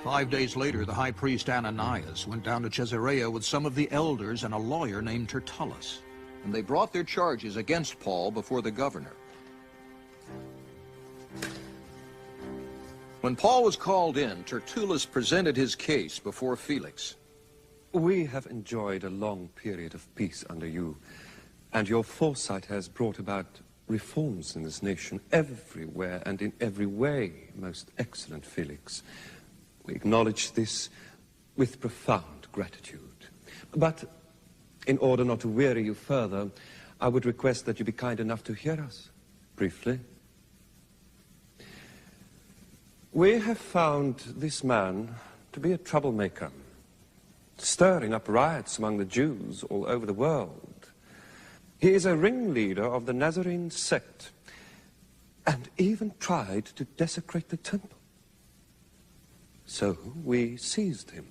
5 days later, the high priest Ananias went down to Caesarea with some of the elders and a lawyer named Tertullus, and they brought their charges against Paul before the governor. When Paul was called in, Tertullus presented his case before Felix. We have enjoyed a long period of peace under you, and your foresight has brought about reforms in this nation everywhere and in every way, most excellent Felix. We acknowledge this with profound gratitude. But in order not to weary you further, I would request that you be kind enough to hear us briefly. We have found this man to be a troublemaker, stirring up riots among the Jews all over the world. He is a ringleader of the Nazarene sect, and even tried to desecrate the temple. So we seized him.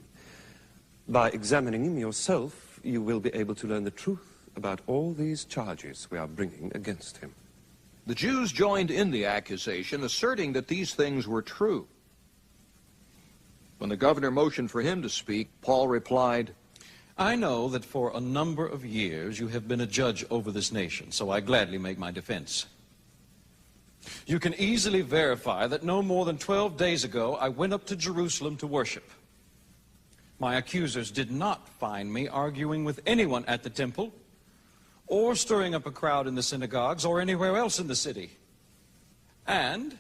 By examining him yourself, you will be able to learn the truth about all these charges we are bringing against him. The Jews joined in the accusation, asserting that these things were true. When the governor motioned for him to speak, Paul replied, I know that for a number of years you have been a judge over this nation, so I gladly make my defense. You can easily verify that no more than 12 days ago I went up to Jerusalem to worship. My accusers did not find me arguing with anyone at the temple, or stirring up a crowd in the synagogues, or anywhere else in the city. And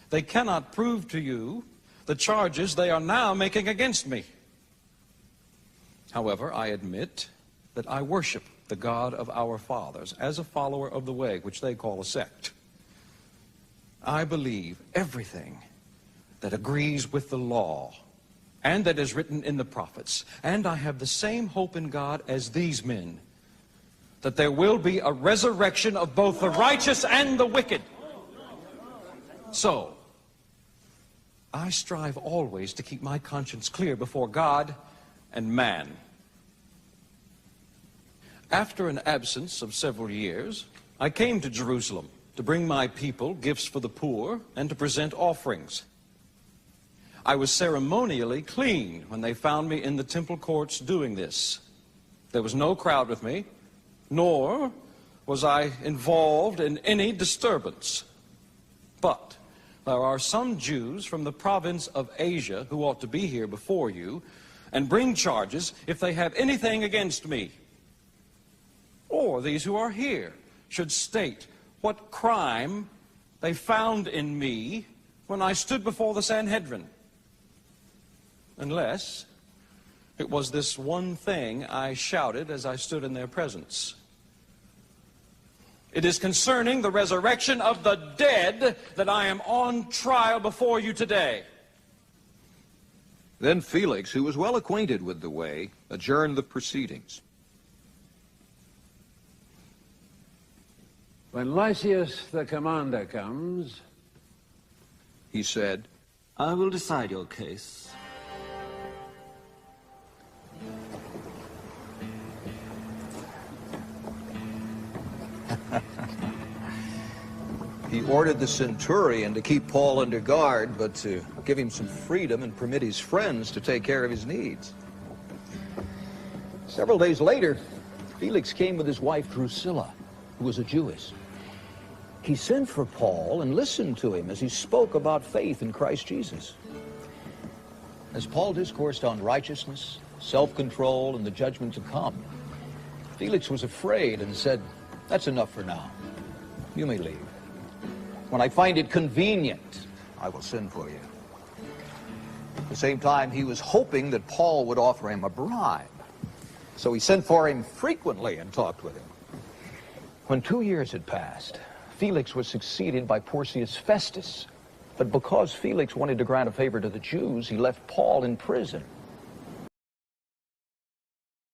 they cannot prove to you the charges they are now making against me. However, I admit that I worship the God of our fathers as a follower of the way, which they call a sect. I believe everything that agrees with the law and that is written in the prophets, and I have the same hope in God as these men, that there will be a resurrection of both the righteous and the wicked. So, I strive always to keep my conscience clear before God and man. After an absence of several years, I came to Jerusalem to bring my people gifts for the poor and to present offerings. I was ceremonially clean when they found me in the temple courts doing this. There was no crowd with me, nor was I involved in any disturbance. But there are some Jews from the province of Asia who ought to be here before you and bring charges if they have anything against me. Or these who are here should state what crime they found in me when I stood before the Sanhedrin. Unless it was this one thing I shouted as I stood in their presence. It is concerning the resurrection of the dead that I am on trial before you today. Then Felix, who was well acquainted with the way, adjourned the proceedings. When Lysias the commander comes, He said, I will decide your case. He ordered the centurion to keep Paul under guard, but to give him some freedom and permit his friends to take care of his needs. Several days later, Felix came with his wife Drusilla, who was a Jewess. He sent for Paul and listened to him as he spoke about faith in Christ Jesus. As Paul discoursed on righteousness, self-control, and the judgment to come, Felix was afraid and said, "That's enough for now. You may leave. When I find it convenient, I will send for you." At the same time, he was hoping that Paul would offer him a bribe. So he sent for him frequently and talked with him. When 2 years had passed, Felix was succeeded by Porcius Festus. But because Felix wanted to grant a favor to the Jews, he left Paul in prison.